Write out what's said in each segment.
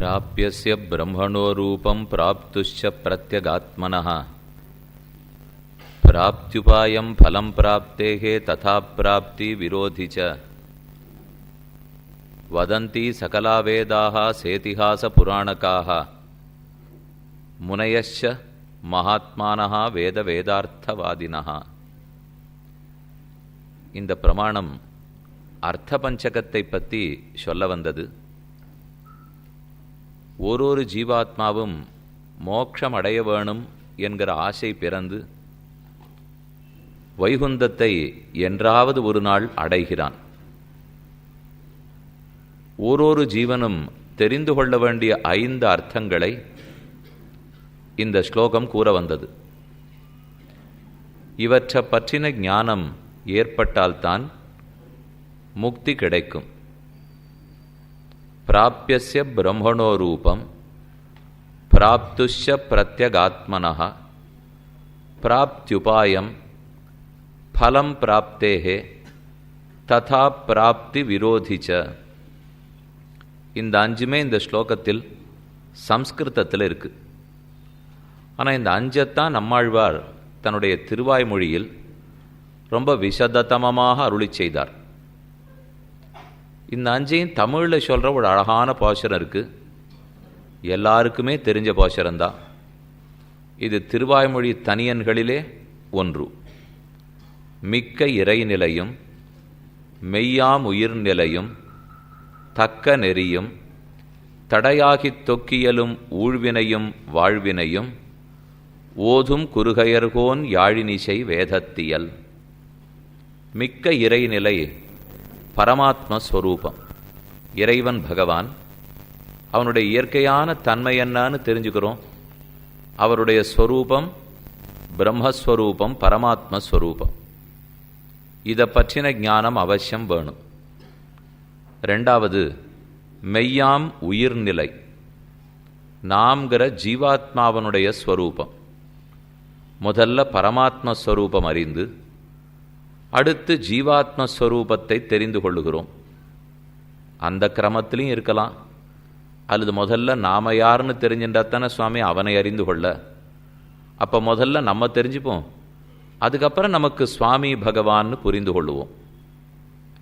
प्राप्यस्य ब्रह्मणो रूपं प्राप्तुश्च प्रत्यगात्मनः प्राप्त्युपायं फलं प्राप्तेः तथा प्राप्ति विरोधि च वदन्ति सकला वेदाः सेतिहासपुराणकाः मुनयश्च महात्मानः वेदवेदार्थवादिनः. இந்த பிரமாணம் அர்த்த பஞ்சகத்தை பற்றி சொல்ல வந்தது. ஒரு ஜீவாத்மாவும் மோட்சம் அடைய வேணும் என்கிற ஆசை பிறந்து வைகுந்தத்தை என்றாவது ஒரு நாள் அடைகிறான். ஒரு ஜீவனும் தெரிந்து கொள்ள வேண்டிய 5 அர்த்தங்களை இந்த ஸ்லோகம் கூற வந்தது. இவற்றை பற்றின ஞானம் ஏற்பட்டால்தான் முக்தி கிடைக்கும். பிராப்யஸ்ய பிரம்மணோ ரூபம் பிராப்துஷ்ச பிரத்யகாத்மனः பிராப்த்யுபாயம் ஃபலம் பிராப்தேஹே ததா பிராப்தி விரோதி ச. இந்த 5மே இந்த ஸ்லோகத்தில் சம்ஸ்கிருதத்தில் இருக்கு. ஆனால் இந்த 5ஐத்தான் நம்மாழ்வார் தன்னுடைய திருவாய்மொழியில் ரொம்ப விசததமமாக அருளி செய்தார். இந்த 5ஐயும் தமிழில் சொல்கிற ஒரு அழகான பாசுரம் இருக்குது. எல்லாருக்குமே தெரிஞ்ச பாசுரம்தான். இது திருவாய்மொழி தனியன்களிலே ஒன்று. மிக்க இறைநிலையும் மெய்யாம் உயிர்நிலையும் தக்க நெறியும் தடையாகித் தொக்கியலும் ஊழ்வினையும் வாழ்வினையும் ஓதும் குறுகையர்கோன் யாழினிசை வேதத்தியல். மிக்க இறைநிலை பரமாத்மஸ்வரூபம், இறைவன் பகவான். அவனுடைய இயற்கையான தன்மை என்னன்னு தெரிஞ்சுக்கிறோம். அவருடைய ஸ்வரூபம் பிரம்மஸ்வரூபம், பரமாத்மஸ்வரூபம். இதை பற்றின ஞானம் அவசியம் வேணும். 2வது மெய்யாம் உயிர்நிலை, நாம்கிற ஜீவாத்மாவனுடைய ஸ்வரூபம். முதல்ல பரமாத்மஸ்வரூபம் அறிந்து அடுத்து ஜீவாத்மஸ்வரூபத்தை தெரிந்து கொள்ளுகிறோம். அந்த கிரமத்திலையும் இருக்கலாம். அல்லது முதல்ல நாம யாருன்னு தெரிஞ்சுட்டாத்தானே சுவாமி அவனை அறிந்து கொள்ள. அப்போ முதல்ல நம்ம தெரிஞ்சுப்போம், அதுக்கப்புறம் நமக்கு சுவாமி பகவான்னு புரிந்து கொள்ளுவோம்.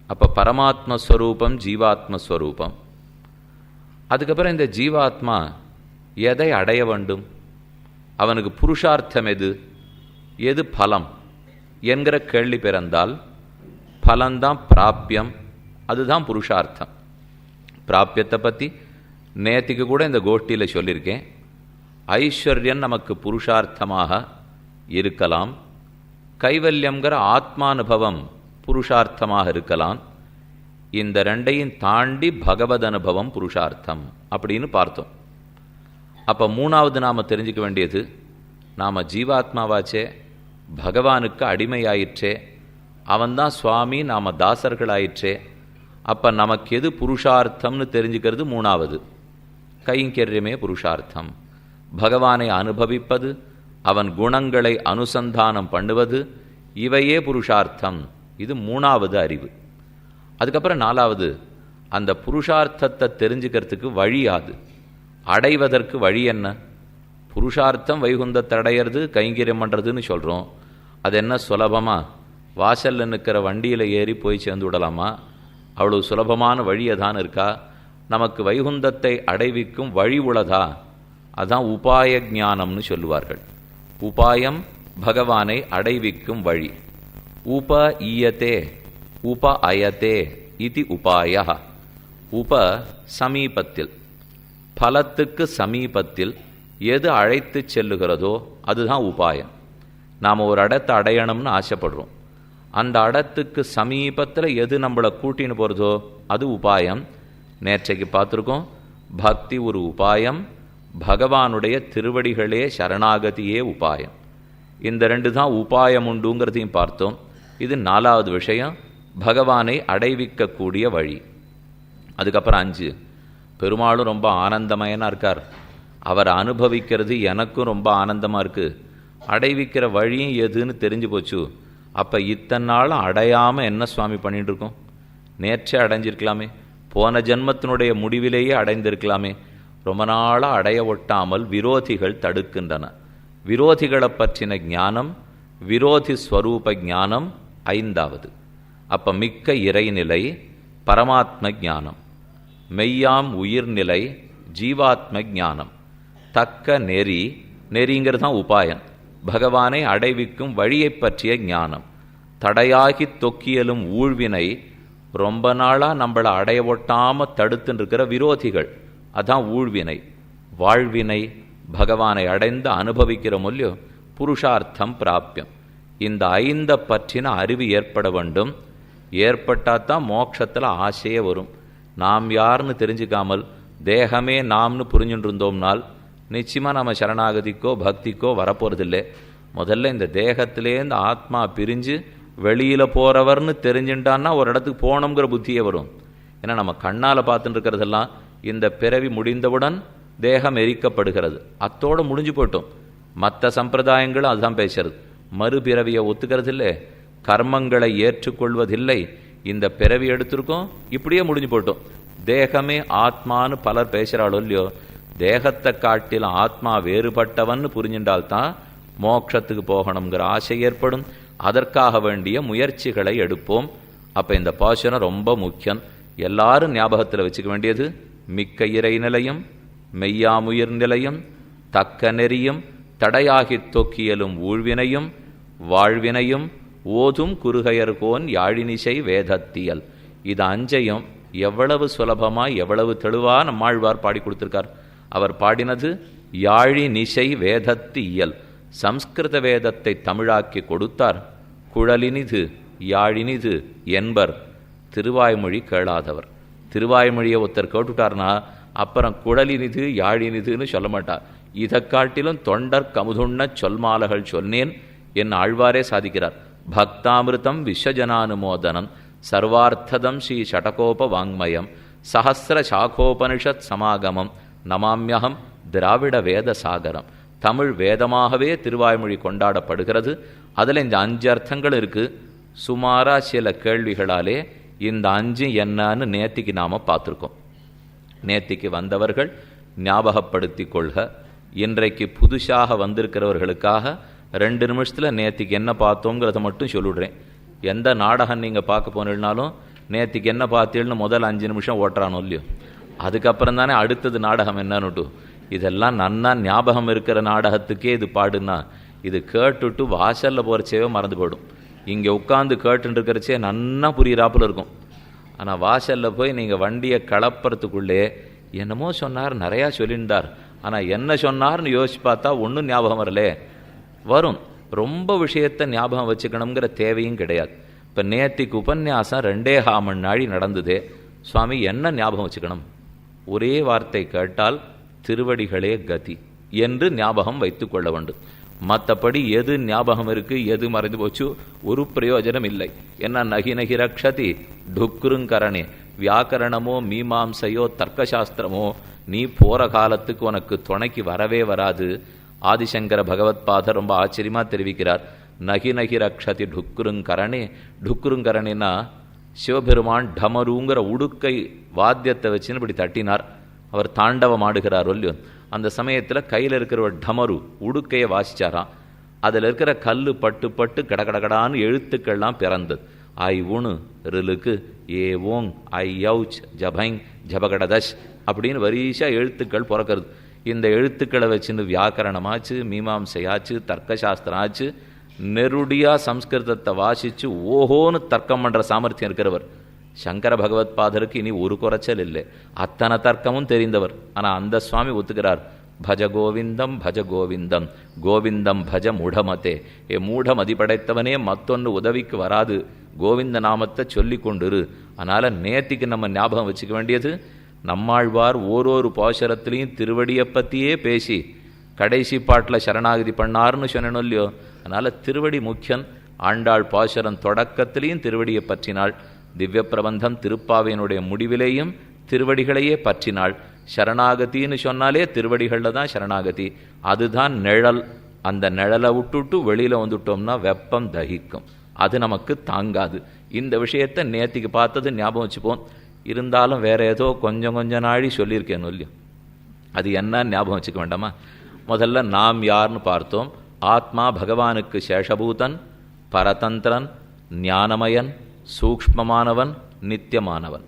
அப்போ பரமாத்மஸ்வரூபம் ஜீவாத்மஸ்வரூபம். அதுக்கப்புறம் இந்த ஜீவாத்மா எதை அடைய வேண்டும், அவனுக்கு புருஷார்த்தம் எது, எது பலம் என்கிற கேள்வி பிறந்தால் பலந்தான் பிராப்பியம், அதுதான் புருஷார்த்தம். பிராப்பியத்தை பற்றி நேத்திக்கு கூட இந்த கோஷ்டியில் சொல்லியிருக்கேன். ஐஸ்வர்யம் நமக்கு புருஷார்த்தமாக இருக்கலாம், கைவல்யங்கிற ஆத்மானுபவம் புருஷார்த்தமாக இருக்கலாம். இந்த 2ஐயும் தாண்டி பகவத் அனுபவம் புருஷார்த்தம் அப்படின்னு பார்த்தோம். அப்போ 3வது நாம் தெரிஞ்சுக்க வேண்டியது, நாம் ஜீவாத்மாவாச்சே, பகவானுக்கு அடிமையாயிற்றே, அவன்தான் சுவாமி, நாம் தாசர்களாயிற்றே. அப்போ நமக்கு எது புருஷார்த்தம்னு தெரிஞ்சுக்கிறது 3வது. கைங்கரியமே புருஷார்த்தம். பகவானை அனுபவிப்பது, அவன் குணங்களை அனுசந்தானம் பண்ணுவது, இவையே புருஷார்த்தம். இது 3வது அறிவு. அதுக்கப்புறம் 4வது, அந்த புருஷார்த்தத்தை தெரிஞ்சுக்கிறதுக்கு வழி யாது, அடைவதற்கு வழி என்ன. புருஷார்த்தம் வைகுந்தத்தை அடையிறது, கைங்கரியம் பண்ணுறதுன்னு சொல்கிறோம். அது என்ன சுலபமாக வாசலில் நிற்கிற வண்டியில் ஏறி போய் சேர்ந்து விடலாமா? அவ்வளோ சுலபமான வழி அதான் இருக்கா? நமக்கு வைகுந்தத்தை அடைவிக்கும் வழி உள்ளதா? அதான் உபாய ஞானம்னு சொல்லுவார்கள். உபாயம் பகவானை அடைவிக்கும் வழி. உப ஈயத்தே உப அயத்தே இது உபாய. உப சமீபத்தில், பலத்துக்கு சமீபத்தில் எது அழைத்து செல்லுகிறதோ அதுதான் உபாயம். நாம் ஒரு இடத்தை அடையணும்னு ஆசைப்படுறோம். அந்த இடத்துக்கு சமீபத்தில் எது நம்மளை கூட்டின்னு போகிறதோ அது உபாயம். நேற்றைக்கு பார்த்துருக்கோம், பக்தி ஒரு உபாயம், பகவானுடைய திருவடிகளே சரணாகதியே உபாயம். இந்த 2 தான் உபாயம் உண்டுங்கிறதையும் பார்த்தோம். இது 4வது விஷயம், பகவானை அடைவிக்கக்கூடிய வழி. அதுக்கப்புறம் 5, பெருமாளும் ரொம்ப ஆனந்தமயனாக இருக்கார், அவரை அனுபவிக்கிறது எனக்கும் ரொம்ப ஆனந்தமாக இருக்குது. அடைவிக்கிற வழியும் எதுன்னு தெரிஞ்சு போச்சு. அப்போ இத்தனை நாளும் அடையாமல் என்ன சுவாமி பண்ணிட்டு இருக்கோம்? நேற்றே அடைஞ்சிருக்கலாமே, போன ஜென்மத்தினுடைய முடிவிலேயே அடைந்திருக்கலாமே. ரொம்ப நாளாக அடைய ஒட்டாமல் விரோதிகள் தடுக்கின்றன. விரோதிகளை பற்றின ஞானம், விரோதி ஸ்வரூப ஞானம் ஐந்தாவது. அப்போ மிக்க இறைநிலை பரமாத்ம ஞானம், மெய்யாம் உயிர்நிலை ஜீவாத்ம ஞானம், தக்க நெறி, நெறிங்கிறது தான் உபாயன், பகவானை அடைவிக்கும் வழியை பற்றிய ஞானம், தடையாகி தொக்கியலும் ஊழ்வினை, ரொம்ப நாளாக நம்மளை அடைய ஒட்டாமல் தடுத்துன்னு இருக்கிற விரோதிகள், அதான் ஊழ்வினை. வாழ்வினை பகவானை அடைந்து அனுபவிக்கிற மொழியோ புருஷார்த்தம் பிராப்பியம். இந்த ஐந்த பற்றின அறிவு ஏற்பட வேண்டும். ஏற்பட்டால் தான் மோட்சத்தில் ஆசையே வரும். நாம் யாருன்னு தெரிஞ்சுக்காமல் தேகமே நாம்னு புரிஞ்சுட்டு இருந்தோம்னால் நிச்சயமாக நம்ம சரணாகதிக்கோ பக்திக்கோ வரப்போகிறதில்லை. முதல்ல இந்த தேகத்திலேருந்து ஆத்மா பிரிஞ்சு வெளியில் போகிறவர்னு தெரிஞ்சுட்டான்னா ஒரு இடத்துக்கு போகணுங்கிற புத்தியே வரும். ஏன்னா நம்ம கண்ணால் பார்த்துட்டு இருக்கிறதெல்லாம் இந்த பிறவி முடிந்தவுடன் தேகம் எரிக்கப்படுகிறது, அத்தோடு முடிஞ்சு போட்டோம். மற்ற சம்பிரதாயங்களும் அதுதான் பேசுறது. மறுபிறவியை ஒத்துக்கிறது இல்லை, கர்மங்களை ஏற்றுக்கொள்வதில்லை. இந்த பிறவி எடுத்திருக்கோம், இப்படியே முடிஞ்சு போட்டோம். தேகமே ஆத்மானு பலர் பேசுகிறாளோ இல்லையோ, தேகத்தை காட்டில் ஆத்மா வேறுபட்டவன்னு புரிஞ்சின்றால்தான் மோட்சத்துக்கு போகணுங்கிற ஆசை ஏற்படும். அதற்காக வேண்டிய முயற்சிகளை எடுப்போம். அப்போ இந்த பாசுரம் ரொம்ப முக்கியம். எல்லாரும் ஞாபகத்தில் வச்சுக்க வேண்டியது மிக்க இறை நிலையம், மெய்யாமுயிர் நிலையம், தக்க நெறியும், தடையாகி தொக்கியலும் ஊழ்வினையும் வாழ்வினையும் ஓதும் குறுகையர்கோன் யாழினிசை வேதத்தியல். இது அஞ்சையும் எவ்வளவு சுலபமாய் எவ்வளவு தெளிவாக நம்மாழ்வார் பாடி கொடுத்திருக்கார். அவர் பாடினது யாழினிசை வேதத்தியல். சம்ஸ்கிருத வேதத்தை தமிழாக்கி கொடுத்தார். குழலினிது யாழினிது என்பர் திருவாய்மொழி கேளாதவர். திருவாய்மொழியை ஒருத்தர் கேட்டுட்டார்னா அப்புறம் குழலினிது யாழினிதுன்னு சொல்ல மாட்டார். இதை காட்டிலும் தொண்டர் கமுதுண்ண சொல்மாலைகள் சொன்னேன் என் ஆழ்வாரே சாதிக்கிறார். பக்தாமிருதம் விஸ்வஜனானுமோதனம் சர்வார்த்ததம் ஸ்ரீ ஷடகோப வாங்மயம் சஹசிர சாகோபனிஷத் சமாகமம் நமாமியகம் திராவிட வேத சாகரம். தமிழ் வேதமாகவே திருவாய்மொழி கொண்டாடப்படுகிறது. அதில் இந்த 5 அர்த்தங்கள் இருக்குது. சுமாராக சில கேள்விகளாலே இந்த 5 என்னன்னு நேத்திக்கு நாம் பார்த்துருக்கோம். நேத்திக்கு வந்தவர்கள் ஞாபகப்படுத்தி கொள்க. இன்றைக்கு புதுசாக வந்திருக்கிறவர்களுக்காக 2 நிமிஷத்தில் நேத்திக்கு என்ன பார்த்தோங்கிறத மட்டும் சொல்லிவிடுறேன். எந்த நாடகம் நீங்கள் பார்க்க போனீங்கனாலும் நேத்திக்கு என்ன பார்த்தீங்கன்னு முதல் 5 நிமிஷம் ஓட்டுறானோ இல்லையோ, அதுக்கப்புறம் தானே அடுத்தது நாடகம் என்னன்னுட்டு. இதெல்லாம் நன்னா ஞாபகம் இருக்கிற நாடகத்துக்கே இது பாடுனா, இது கேட்டுட்டு வாசலில் போகிறச்சேவே மறந்து போயிடும். இங்கே உட்காந்து கேட்டுன்னு இருக்கிறச்சே நன்னா புரியிறாப்புல இருக்கும். ஆனால் வாசலில் போய் நீங்கள் வண்டியை கலப்புறதுக்குள்ளே என்னமோ சொன்னார், நிறையா சொல்லியிருந்தார், ஆனால் என்ன சொன்னார்னு யோசிச்சு பார்த்தா ஒன்றும் ஞாபகம் வரலே. வரும், ரொம்ப விஷயத்தை ஞாபகம் வச்சுக்கணுங்கிற தேவையும் கிடையாது. இப்போ நேத்திக்கு உபன்யாசம் 2.5 மணி நாழி நடந்ததே. சுவாமி என்ன ஞாபகம் வச்சுக்கணும்? ஒரே வார்த்தை கேட்டால் திருவடிகளே கதி என்று ஞாபகம் வைத்து கொள்ள வேண்டும். மற்றபடி எது ஞாபகம் இருக்குது எது மறைந்து போச்சு ஒரு பிரயோஜனம் இல்லை. என்ன நகி நகி ரக்ஷதி டுக்குருங்கரணே, வியாக்கரணமோ மீமாம்சையோ தர்க்கசாஸ்திரமோ நீ போகிற காலத்துக்கு உனக்கு துணைக்கு வரவே வராது. ஆதிசங்கர பகவத்பாதர் ரொம்ப ஆச்சரியமாக தெரிவிக்கிறார். நகி நகி ரக்ஷதி டுக்குருங்கரணே. டுக்குருங்கரணின்னா சிவபெருமான் டமருங்கிற உடுக்கை வாத்தியத்தை வச்சுன்னு இப்படி தட்டினார். அவர் தாண்டவம் ஆடுகிறார் இல்லையோ, அந்த சமயத்தில் கையில் இருக்கிற ஒரு டமரு உடுக்கையை வாசிச்சாராம். அதில் இருக்கிற கல் பட்டு பட்டு கடகடகடான்னு எழுத்துக்கள்லாம் பிறந்தது. ஐ உணு ரிலுக்கு ஏ ஓங் ஐ யவுச் ஜபைங் ஜபகடதஷ் அப்படின்னு வரிசா எழுத்துக்கள் பிறக்கிறது. இந்த எழுத்துக்களை வச்சுன்னு வியாக்கரணமாச்சு, மீமாம்சையாச்சு, தர்க்கசாஸ்திரம் ஆச்சு. நெருடியாக சம்ஸ்கிருதத்தை வாசித்து ஓஹோன்னு தர்க்கம் பண்ணுற சாமர்த்தியம் இருக்கிறவர் சங்கர பகவத்பாதருக்கு இனி ஒரு குறைச்சல் இல்லை. அத்தனை தர்க்கமும் தெரிந்தவர். ஆனால் அந்த சுவாமி ஒத்துக்கிறார், பஜ கோவிந்தம் பஜ கோவிந்தம் கோவிந்தம் பஜ மூடமதே. மூடமதி படைத்தவனே மத்தொன்று உதவிக்கு வராது, கோவிந்த நாமத்தை சொல்லி கொண்டுரு. அதனால் நேத்திக்கு நம்ம ஞாபகம் வச்சுக்க வேண்டியது, நம்மாழ்வார் ஓரொரு பாசுரத்திலையும் திருவடியை பற்றியே பேசி கடைசி பாட்டில் சரணாகதி பண்ணார்னு சொன்னோம் இல்லையோ. அதனால் திருவடி முக்கியம். ஆண்டாள் பாசுரம் தொடக்கத்திலையும் திருவடியை பற்றினாள். திவ்ய பிரபந்தம் திருப்பாவையினுடைய முடிவிலேயும் திருவடிகளையே பற்றினாள். சரணாகத்தின்னு சொன்னாலே திருவடிகளில் தான் சரணாகதி. அதுதான் நிழல். அந்த நிழலை விட்டுட்டு வெளியில் வந்துட்டோம்னா வெப்பம் தகிக்கும், அது நமக்கு தாங்காது. இந்த விஷயத்தை நேத்திக்கு பார்த்தது ஞாபகம் வச்சுப்போம். இருந்தாலும் வேற ஏதோ கொஞ்சம் நாழி சொல்லியிருக்கேன்னு இல்லையோ. அது என்ன ஞாபகம் வச்சுக்க வேண்டாமா? முதல்ல நாம் யார்னு பார்த்தோம். ஆத்மா பகவானுக்கு சேஷபூதன், பரதந்திரன், ஞானமயன், சூக்ஷ்மமானவன், நித்தியமானவன்.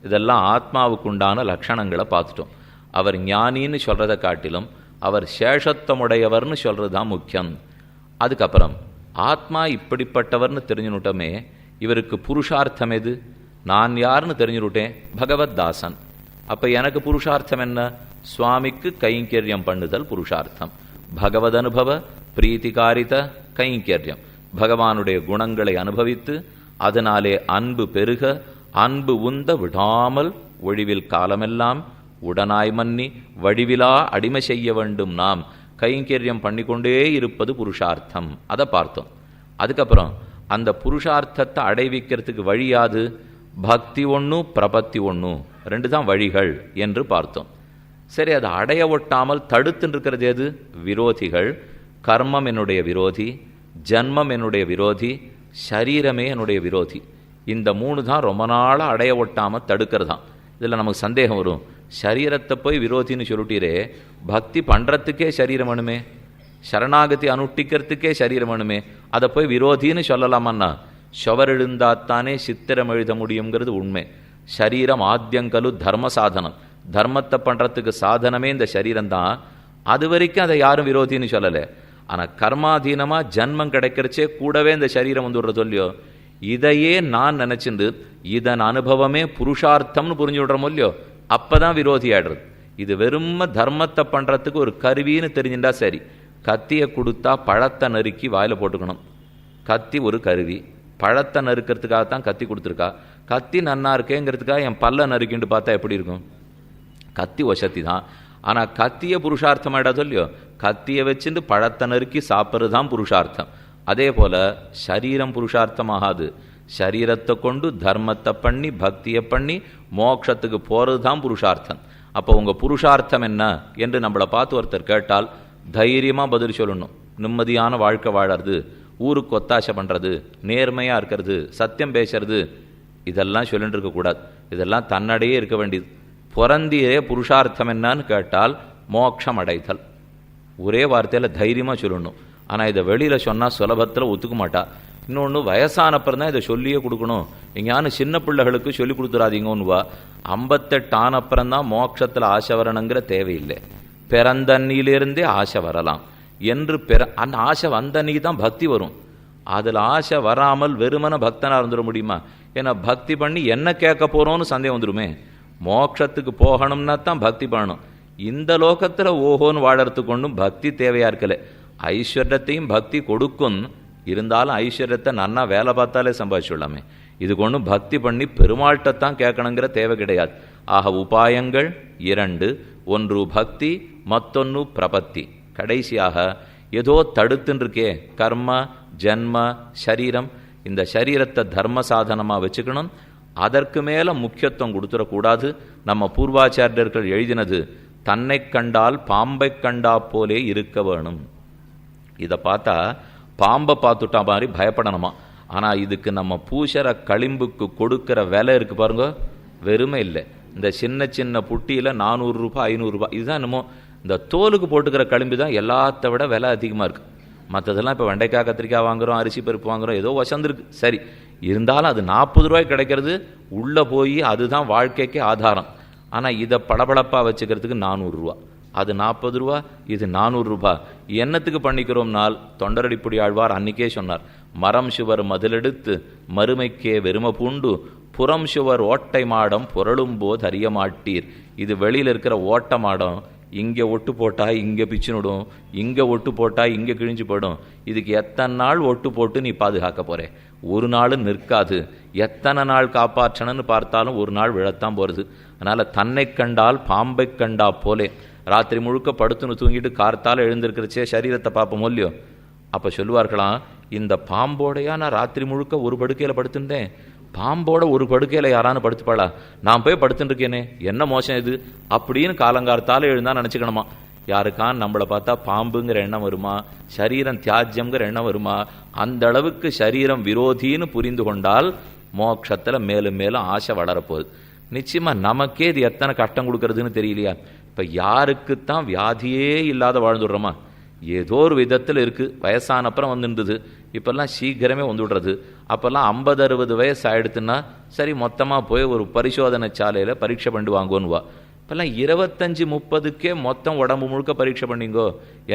இதெல்லாம் ஆத்மாவுக்கு உண்டான லட்சணங்களை பார்த்துட்டோம். அவர் ஞானின்னு சொல்கிறத காட்டிலும் அவர் சேஷத்துவமுடையவர்னு சொல்கிறது தான் முக்கியம். அதுக்கப்புறம் ஆத்மா இப்படிப்பட்டவர்னு தெரிஞ்சுனுட்டோமே, இவருக்கு புருஷார்த்தம் எது? நான் யாருன்னு தெரிஞ்சுனுட்டேன், பகவத் தாசன். அப்போ எனக்கு புருஷார்த்தம் என்ன? சுவாமிக்கு கைங்கரியம் பண்ணுதல் புருஷார்த்தம். பகவத் அனுபவ பிரீத்திகாரித கைங்கரியம், பகவானுடைய குணங்களை அனுபவித்து அதனாலே அன்பு பெருக, அன்பு உந்த விடாமல் ஒழிவில் காலமெல்லாம் உடனாய் மன்னி வடிவிலா அடிமை செய்ய வேண்டும். நாம் கைங்கரியம் பண்ணிக்கொண்டே இருப்பது புருஷார்த்தம். அதை பார்த்தோம். அதுக்கப்புறம் அந்த புருஷார்த்தத்தை அடைவிக்கிறதுக்கு வழியாது பக்தி ஒன்று, பிரபத்தி ஒன்று, ரெண்டு தான் வழிகள் என்று பார்த்தோம். சரி, அதை அடைய ஒட்டாமல் தடுத்துன்னு இருக்கிறது எது? விரோதிகள். கர்மம் என்னுடைய விரோதி, ஜன்மம் என்னுடைய விரோதி, சரீரமே என்னுடைய விரோதி. இந்த மூணு தான் ரொம்ப நாளாக அடைய ஒட்டாமல் தடுக்கிறது தான். இதில் நமக்கு சந்தேகம் வரும், சரீரத்தை போய் விரோதின்னு சொல்லிட்டீரே, பக்தி பண்ணுறதுக்கே சரீரம் வேணுமே, சரணாகதி அனுஷ்டிக்கிறதுக்கே சரீரம் வேணுமே, அதை போய் விரோதின்னு சொல்லலாமன்னா சுவர் எழுந்தாத்தானே சித்திரம் எழுத முடியுங்கிறது உண்மை. சரீரம் ஆத்தியங்கலு தர்ம சாதனம், தர்மத்தை பண்ணுறதுக்கு சாதனமே இந்த சரீரம்தான். அது வரைக்கும் அதை யாரும் விரோதின்னு சொல்லலை. ஆனால் கர்மாதீனமாக ஜன்மம் கிடைக்கிறச்சே கூடவே இந்த சரீரம் வந்துடுறது இல்லையோ, இதையே நான் நினச்சிண்டு இதன் அனுபவமே புருஷார்த்தம்னு புரிஞ்சு விடுறோமோ இல்லையோ, அப்போ தான் விரோதி ஆடுறது. இது வெறும் தர்மத்தை பண்ணுறதுக்கு ஒரு கருவின்னு தெரிஞ்சுட்டா சரி. கத்தியை கொடுத்தா பழத்தை நறுக்கி வாயில் போட்டுக்கணும். கத்தி ஒரு கருவி, பழத்தை நறுக்கிறதுக்காகத்தான் கத்தி கொடுத்துருக்கா. கத்தி நன்னா இருக்கேங்கிறதுக்காக என் பல்ல நறுக்கிண்டு பார்த்தா எப்படி இருக்கும்? கத்தி வசதி தான். ஆனால் கத்தியை புருஷார்த்தமாயிடாதோ இல்லையோ, கத்தியை வச்சுட்டு பழத்தை நறுக்கி சாப்பிட்றது தான் புருஷார்த்தம். அதே போல் சரீரம் புருஷார்த்தமாகாது. சரீரத்தை கொண்டு தர்மத்தை பண்ணி பக்தியை பண்ணி மோட்சத்துக்கு போகிறது தான் புருஷார்த்தம். அப்போ உங்கள் புருஷார்த்தம் என்ன என்று நம்மளை பார்த்து ஒருத்தர் கேட்டால் தைரியமாக பதில் சொல்லணும். நிம்மதியான வாழ்க்கை வாழறது, ஊருக்கு ஒத்தாசை பண்ணுறது, நேர்மையாக இருக்கிறது, சத்தியம் பேசுறது, இதெல்லாம் சொல்லிட்டு இருக்கக்கூடாது. இதெல்லாம் தன்னடையே இருக்க வேண்டியது. பிறந்தியே புருஷார்த்தம் என்னன்னு கேட்டால் மோட்சம் அடைதல். ஒரே வார்த்தையில் தைரியமாக சொல்லணும். ஆனால் இதை வெளியில் சொன்னால் சுலபத்தில் ஒத்துக்க மாட்டா. இன்னொன்று, வயசானப்புறம் தான் இதை சொல்லியே கொடுக்கணும். எங்கேயானு சின்ன பிள்ளைகளுக்கு சொல்லி கொடுத்துடாதீங்கன்னுவா. 58 ஆனப்புறம்தான் மோட்சத்தில் ஆசை வரணுங்கிற தேவையில்லை. பிறந்தன்னிலிருந்தே ஆசை வரலாம் என்று அந்த ஆசை வந்த அன்னைக்கு தான் பக்தி வரும். அதில் ஆசை வராமல் வெறுமன பக்தனாக இருந்துட முடியுமா? ஏன்னா பக்தி பண்ணி என்ன கேட்க போகிறோன்னு சந்தேகம் வந்துடுமே. மோட்சத்துக்கு போகணும்னா தான் பக்தி பண்ணணும். இந்த லோகத்தில் ஓஹோன்னு வாழறதுக்கு ஒன்றும் பக்தி தேவையாக இருக்கல. ஐஸ்வர்யத்தையும் பக்தி கொடுக்கும், இருந்தாலும் ஐஸ்வர்யத்தை நன்னா வேலை பார்த்தாலே சம்பாதிச்சுடலாமே. இதுக்கு ஒன்றும் பக்தி பண்ணி பெருமாள்கிட்டத்தான் கேட்கணுங்கிற தேவை கிடையாது. ஆக உபாயங்கள் 2, ஒன்று பக்தி, மற்றொன்று பிரபத்தி. கடைசியாக ஏதோ தடுத்துன்னு இருக்கே கர்ம ஜன்ம சரீரம், இந்த சரீரத்தை தர்ம சாதனமாக வச்சுக்கணும். அதற்கு மேலே முக்கியத்துவம் கொடுத்துடக்கூடாது. நம்ம பூர்வாச்சாரியர்கள் எழுதினது தன்னை கண்டால் பாம்பை கண்டா போலே இருக்க வேணும். இதை பார்த்தா பாம்பை பார்த்துட்டா மாதிரி பயப்படணுமா. ஆனால் இதுக்கு நம்ம பூசற களிம்புக்கு கொடுக்குற விலை இருக்கு பாருங்க, வெறுமை இல்லை. இந்த சின்ன சின்ன புட்டியில் 400 ரூபாய் 500 ரூபாய், இதுதான் என்னமோ இந்த தோலுக்கு போட்டுக்கிற களிம்பு தான் எல்லாத்த விட விலை அதிகமாக இருக்குது. மற்றதெல்லாம் இப்போ வெண்டைக்காய் கத்திரிக்காய் வாங்குகிறோம், அரிசி பருப்பு வாங்குகிறோம், ஏதோ வசந்துருக்கு சரி. இருந்தாலும் அது 40 ரூபாய்க்கு கிடைக்கிறது, உள்ளே போய் அதுதான் வாழ்க்கைக்கு ஆதாரம். ஆனால் இதை பளபளப்பாக வச்சுக்கிறதுக்கு 400 ரூபா, அது 40 ரூபா, இது 400 ரூபா. என்னத்துக்கு பண்ணிக்கிறோம்னால் தொண்டரடிப்புடி ஆழ்வார் அன்றைக்கே சொன்னார், மரம் சுவர் மதிலெடுத்து மறுமைக்கே வெறும பூண்டு புறம் சுவர் ஓட்டை மாடம் புரளும் போது அறிய மாட்டீர். இது வெளியில் இருக்கிற ஓட்ட மாடம், இங்கே ஒட்டு போட்டால் இங்கே பிச்சுனுடும், இங்கே ஒட்டு போட்டால் இங்கே கிழிஞ்சு போயிடும். இதுக்கு எத்தனை நாள் ஒட்டு போட்டு நீ பாதுகாக்க போகிறே? ஒரு நாளும் நிற்காது. எத்தனை நாள் காப்பாற்றணும்னு பார்த்தாலும் ஒரு நாள் விழத்தான் போகிறது. அதனால் தன்னை கண்டால் பாம்பை கண்டா போலே. ராத்திரி முழுக்க படுத்துன்னு தூங்கிட்டு கார்த்தால் எழுந்திருக்கிறச்சே சரீரத்தை பார்ப்போம் இல்லையோ, அப்போ சொல்லுவார்களாம், இந்த பாம்போடையா நான் ராத்திரி முழுக்க ஒரு படுக்கையில் படுத்துட்டேன், பாம்போட ஒரு படுக்கையில் யாரானு படுத்துப்பாளா, நான் போய் படுத்துட்டுருக்கேனே, என்ன மோசம் இது அப்படின்னு காலங்கார்த்தால் எழுந்தா நினச்சிக்கணுமா. யாருக்கான் நம்மளை பார்த்தா பாம்புங்கிற எண்ணம் வருமா, சரீரம் தியாஜ்யங்கிற எண்ணம் வருமா? அந்த அளவுக்கு சரீரம் விரோதின்னு புரிந்து கொண்டால் மோட்சத்தில் மேலும் மேலும் ஆசை வளரப்போகுது. நிச்சயமாக நமக்கே இது எத்தனை கஷ்டம் கொடுக்கறதுன்னு தெரியலையா? இப்போ யாருக்குத்தான் வியாதியே இல்லாத வாழ்ந்துடுறோமா? ஏதோ ஒரு விதத்தில் இருக்குது. வயசான அப்புறம் வந்துடுது. இப்போல்லாம் சீக்கிரமே வந்துவிடுறது. அப்போல்லாம் 50-60 வயசு ஆகிடுதுன்னா சரி மொத்தமாக போய் ஒரு பரிசோதனை சாலையில் பரீட்சை பண்ணி வாங்குவோன்னுவா. இப்போல்லாம் 25-30க்கே மொத்தம் உடம்பு முழுக்க பரீட்சை பண்ணிங்கோ,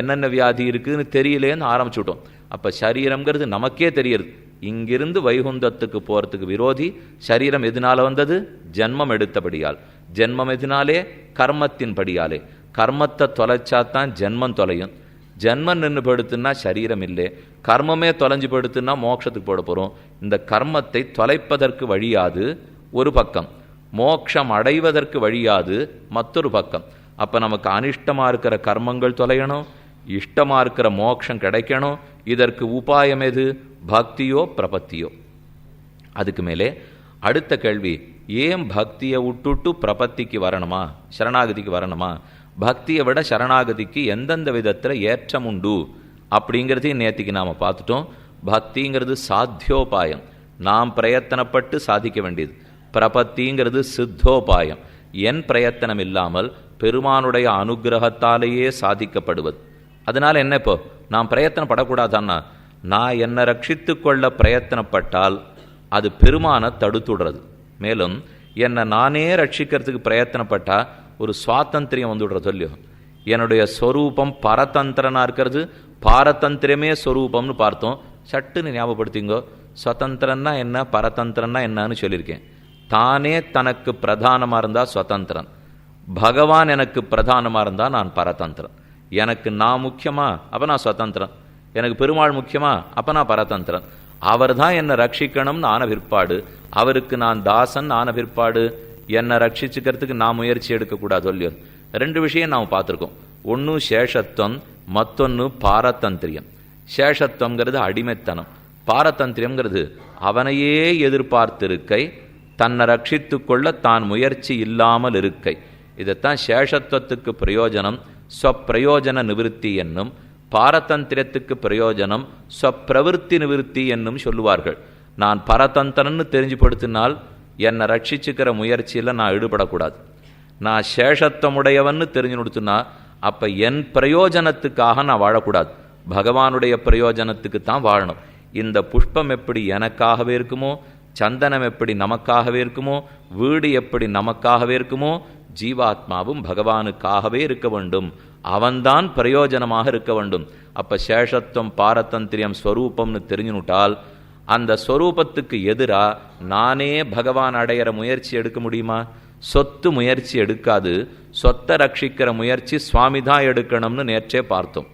என்னென்ன வியாதி இருக்குதுன்னு தெரியலேன்னு ஆரம்பிச்சுட்டோம். அப்போ சரீரம்ங்கிறது நமக்கே தெரியுது. இங்கிருந்து வைகுந்தத்துக்கு போகிறதுக்கு விரோதி சரீரம் எதனால வந்தது? ஜென்மம் எடுத்தபடியால். ஜென்மம் எதனாலே? கர்மத்தின் படியாலே. கர்மத்தை தொலைச்சாத்தான் ஜென்மம் தொலையும். ஜென்மம் நின்று படுத்துன்னா சரீரம் இல்லை. கர்மமே தொலைஞ்சு படுத்துன்னா மோட்சத்துக்கு போட போகிறோம். இந்த கர்மத்தை தொலைப்பதற்கு வழியாது ஒரு பக்கம், மோட்சம் அடைவதற்கு வழியாது மற்றொரு பக்கம். அப்போ நமக்கு அனிஷ்டமாக இருக்கிற கர்மங்கள் தொலையணும், இஷ்டமாக இருக்கிற மோட்சம் கிடைக்கணும். இதற்கு உபாயம் எது? பக்தியோ பிரபத்தியோ? அதுக்கு மேலே அடுத்த கேள்வி, ஏன் பக்தியை விட்டுட்டு பிரபத்திக்கு வரணுமா, சரணாகதிக்கு வரணுமா? பக்தியை விட சரணாகதிக்கு எந்தெந்த விதத்தில் ஏற்றம் உண்டு அப்படிங்கிறதையும் நேற்றுக்கு நாம் பார்த்துட்டோம். பக்திங்கிறது சாத்தியோபாயம், நாம் பிரயத்தனப்பட்டு சாதிக்க வேண்டியது. பிரபத்திங்கிறது சித்தோபாயம், என் பிரயத்தனம் இல்லாமல் பெருமானுடைய அனுகிரகத்தாலேயே சாதிக்கப்படுவது. அதனால் என்ன, இப்போ நான் பிரயத்தனப்படக்கூடாதான்னா, நான் என்னை ரட்சித்து கொள்ள பிரயத்தனப்பட்டால் அது பெருமானை தடுத்துடுறது. மேலும் என்னை நானே ரட்சிக்கிறதுக்கு பிரயத்தனப்பட்டால் ஒரு சுவாதந்திரியம் வந்துவிடுறது இல்லையோ. என்னுடைய ஸ்வரூபம் பரதந்திரனாக இருக்கிறது, பாரதந்திரமே ஸ்வரூபம்னு பார்த்தோம். சட்டுன்னு ஞாபகப்படுத்திங்கோ, சுதந்திரன்னா என்ன, பரதந்திரன்னா என்னன்னு சொல்லியிருக்கேன். தானே தனக்கு பிரதானமாக இருந்தால் சுதந்திரன், பகவான் எனக்கு பிரதானமாக இருந்தால் நான் பரதந்திரன். எனக்கு நான் முக்கியமா, அப்போ நான் சுதந்திரன். எனக்கு பெருமாள் முக்கியமா, அப்போ நான் பரதந்திரன். அவர் தான் என்னை ரட்சிக்கணும்னு ஆன பிற்பாடு, அவருக்கு நான் தாசன் ஆன பிற்பாடு என்னை ரட்சிச்சுக்கிறதுக்கு நான் முயற்சி எடுக்கக்கூடாது இல்லையோ. 2 விஷயம் நாம் பார்த்துருக்கோம். ஒன்று சேஷத்துவம், மற்றொன்று பாரதந்திரியம். சேஷத்துவங்கிறது அடிமைத்தனம், பாரதந்திரியங்கிறது அவனையே எதிர்பார்த்திருக்கை, தன்னை ரட்சித்து கொள்ள தான் முயற்சி இல்லாமல் இருக்கை. இதைத்தான் சேஷத்துவத்துக்கு பிரயோஜனம் ஸ்வப்பிரயோஜன நிவிருத்தி என்னும், பாரதந்திரத்துக்கு பிரயோஜனம் ஸ்வப்பிரவிற்த்தி நிவிருத்தி என்னும் சொல்லுவார்கள். நான் பரதந்திரன்னு தெரிஞ்சுப்படுத்தினால் என்னை ரட்சிச்சுக்கிற முயற்சியில் நான் ஈடுபடக்கூடாது. நான் சேஷத்துவமுடையவன்னு தெரிஞ்சு கொடுத்துனா அப்போ என் பிரயோஜனத்துக்காக நான் வாழக்கூடாது, பகவானுடைய பிரயோஜனத்துக்கு தான் வாழணும். இந்த புஷ்பம் எப்படி எனக்காகவே இருக்குமோ, சந்தனம் எப்படி நமக்காகவே இருக்குமோ, வீடு எப்படி நமக்காகவே இருக்குமோ, ஜீவாத்மாவும் பகவானுக்காகவே இருக்க வேண்டும். அவன்தான் பிரயோஜனமாக இருக்க வேண்டும். அப்போ சேஷத்துவம் பாரதந்திரியம் ஸ்வரூபம்னு தெரிஞ்சுனுட்டால் அந்த ஸ்வரூபத்துக்கு எதிராக நானே பகவான் அடையிற முயற்சி எடுக்க முடியுமா? சொத்து முயற்சி எடுக்காது. சொத்தை ரட்சிக்கிற முயற்சி சுவாமி தான் எடுக்கணும்னு நேற்றே பார்த்தோம்.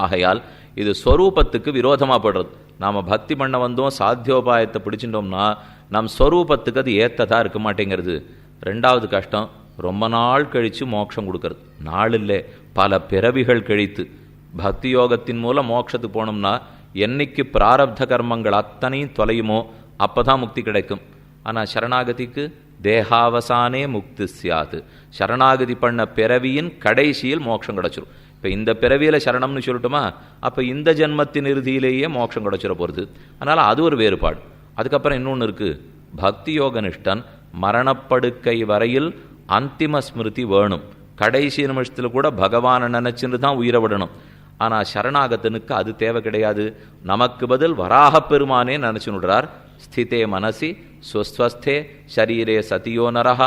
ஆகையால் இது ஸ்வரூபத்துக்கு விரோதமாக படுறது. நாம் பக்தி பண்ண வந்தோம், சாத்தியோபாயத்தை பிடிச்சிட்டோம்னா நம் ஸ்வரூபத்துக்கு அது ஏற்றதாக இருக்க மாட்டேங்கிறது. 2வது கஷ்டம், ரொம்ப நாள் கழித்து மோட்சம் கொடுக்கறது. நாள் இல்லை, பல பிறவிகள் கழித்து. பக்தி யோகத்தின் மூலம் மோட்சத்துக்கு போனோம்னா என்னைக்கு பிராரப்த கர்மங்கள் அத்தனையும் தொலையுமோ அப்போ தான் முக்தி கிடைக்கும். ஆனால் சரணாகதிக்கு தேகாவசானே முக்தி சியாது. சரணாகதி பண்ண பிறவியின் கடைசியில் மோட்சம் கிடச்சிரும். இப்போ இந்த பிறவியில் சரணம்னு சொல்லட்டுமா, அப்போ இந்த ஜென்மத்தின் இறுதியிலேயே மோட்சம் கிடச்சிட போகிறது. அதனால் அது ஒரு வேறுபாடு. அதுக்கப்புறம் இன்னொன்று இருக்குது, பக்தி யோக நிஷ்டன் மரணப்படுக்கை வரையில் அந்திம ஸ்மிருதி வேணும். கடைசி நிமிஷத்தில் கூட பகவானை நினச்சின்னு தான் உயிரை விடணும். ஆனால் சரணாகத்தனுக்கு அது தேவை கிடையாது. நமக்கு பதில் வராக பெருமானே நினச்சுனுடுறார். ஸ்திதே மனசி ஸ்வஸ்வஸ்தே ஷரீரே சதியோ நரஹ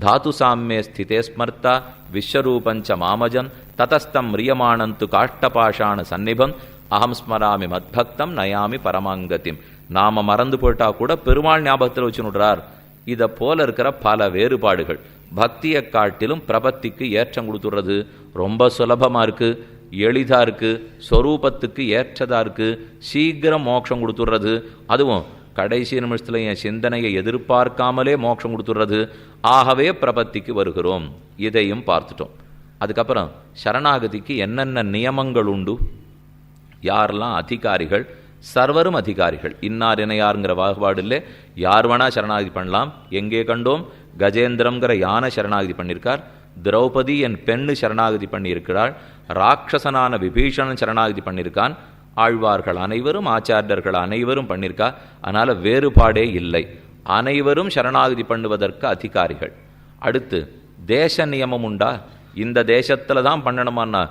தாத்து சாம்யே ஸ்திதே ஸ்மர்த்தா விஸ்வரூபஞ்ச மாமஜன் ததஸ்தம் ரியமானந்து காஷ்டபாஷான சந்நிபம் அகம் ஸ்மராமி மத்பக்தம் நயாமி பரமாங்கத்திம். நாம மறந்து போயிட்டா கூட பெருமாள் ஞாபகத்தில் வச்சுனுடுறார். இதை போல இருக்கிற பல வேறுபாடுகள். பக்தியை காட்டிலும் பிரபத்திக்கு ஏற்றம் கொடுத்துடுறது ரொம்ப சுலபமாக இருக்குது, எளிதாக இருக்குது, ஸ்வரூபத்துக்கு ஏற்றதாக இருக்குது, சீக்கிரம் மோட்சம் கொடுத்துடுறது. அதுவும் கடைசி நிமிஷத்தில் என் சிந்தனையை எதிர்பார்க்காமலே மோட்சம் கொடுத்துடுறது. ஆகவே பிரபத்திக்கு வருகிறோம். இதையும் பார்த்துட்டோம். அதுக்கப்புறம் சரணாகதிக்கு என்னென்ன நியமங்கள் உண்டு, யாரெல்லாம் அதிகாரிகள், சர்வரும் அதிகாரிகள். இன்னார் இணையாருங்கிற வாகுபாடு இல்லை, யார் வேணா சரணாகதி பண்ணலாம். எங்கே கண்டோம், கஜேந்திரம்ங்கிற யானை சரணாகதி பண்ணியிருக்கார், திரௌபதி என் பெண்ணு சரணாகதி பண்ணியிருக்கிறாள், ராட்சசனான விபீஷணன் சரணாகதி பண்ணியிருக்கான், ஆழ்வார்கள் அனைவரும் ஆச்சாரியர்கள் அனைவரும் பண்ணியிருக்கா. அதனால் வேறுபாடே இல்லை, அனைவரும் சரணாகதி பண்ணுவதற்கு அதிகாரிகள். அடுத்து தேச நியமம் உண்டா? இந்த தேசத்துல தான் பண்ணணுமான்னா,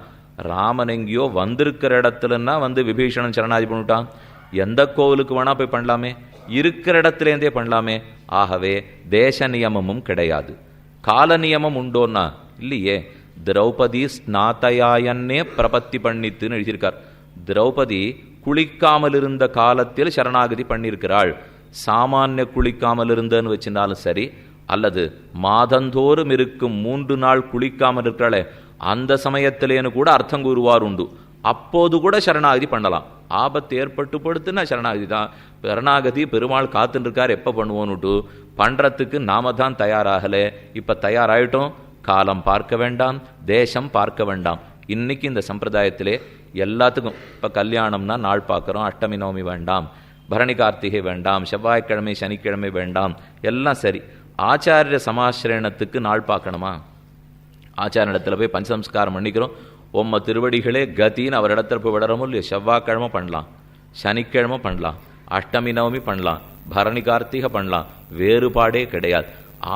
ராமன் எங்கேயோ வந்திருக்கிற இடத்துலன்னா வந்து விபீஷணன் சரணாதி பண்ணிட்டான். எந்த கோவிலுக்கு வேணா போய் பண்ணலாமே, இருக்கிற இடத்துலேருந்தே பண்ணலாமே. ஆகவே தேச நியமமும் கிடையாது. கால நியமம் உண்டோன்னா இல்லையே. திரௌபதி ஸ்நாத்தையாயன்னே பிரபத்தி பண்ணித்துன்னு எழுதியிருக்கார். திரௌபதி குளிக்காமல் இருந்த காலத்தில் சரணாகதி பண்ணியிருக்கிறாள். சாமானிய குளிக்காமல் இருந்தன்னு வச்சிருந்தாலும் சரி, அல்லது மாதந்தோறும் இருக்கும் 3 நாள் குளிக்காமல் இருக்கிறாளே அந்த சமயத்திலேன்னு கூட அர்த்தம் கூறுவார் உண்டு. அப்போது கூட சரணாகதி பண்ணலாம். ஆபத்து ஏற்பட்டு படுத்துன்னா சரணாகதி தான். சரணாகதி பெருமாள் காத்துட்டு இருக்கார், எப்போ பண்ணுவோன்னுட்டு. பண்ணுறதுக்கு நாம தான் தயாராகலை. இப்போ தயாராகிட்டோம். காலம் பார்க்க வேண்டாம், தேசம் பார்க்க வேண்டாம். இன்னைக்கு இந்த சம்பிரதாயத்திலே எல்லாத்துக்கும் இப்போ கல்யாணம்னா நாள் பார்க்குறோம். அஷ்டமி நவமி வேண்டாம், பரணி கார்த்திகை வேண்டாம், செவ்வாய்க்கிழமை சனிக்கிழமை வேண்டாம், எல்லாம் சரி. ஆச்சாரிய சமாசிரயணத்துக்கு நாள் பார்க்கணுமா? ஆச்சார இடத்துல போய் பஞ்சசம்ஸ்காரம் பண்ணிக்கிறோம். உம்ம திருவடிகளே கத்தின்னு அவர் இடத்துல போய் விடறமோ இல்லையோ. செவ்வாய்க்கிழமை பண்ணலாம், சனிக்கிழமை பண்ணலாம், அஷ்டமி நவமி பண்ணலாம், பரணி கார்த்திகை பண்ணலாம், வேறுபாடே கிடையாது.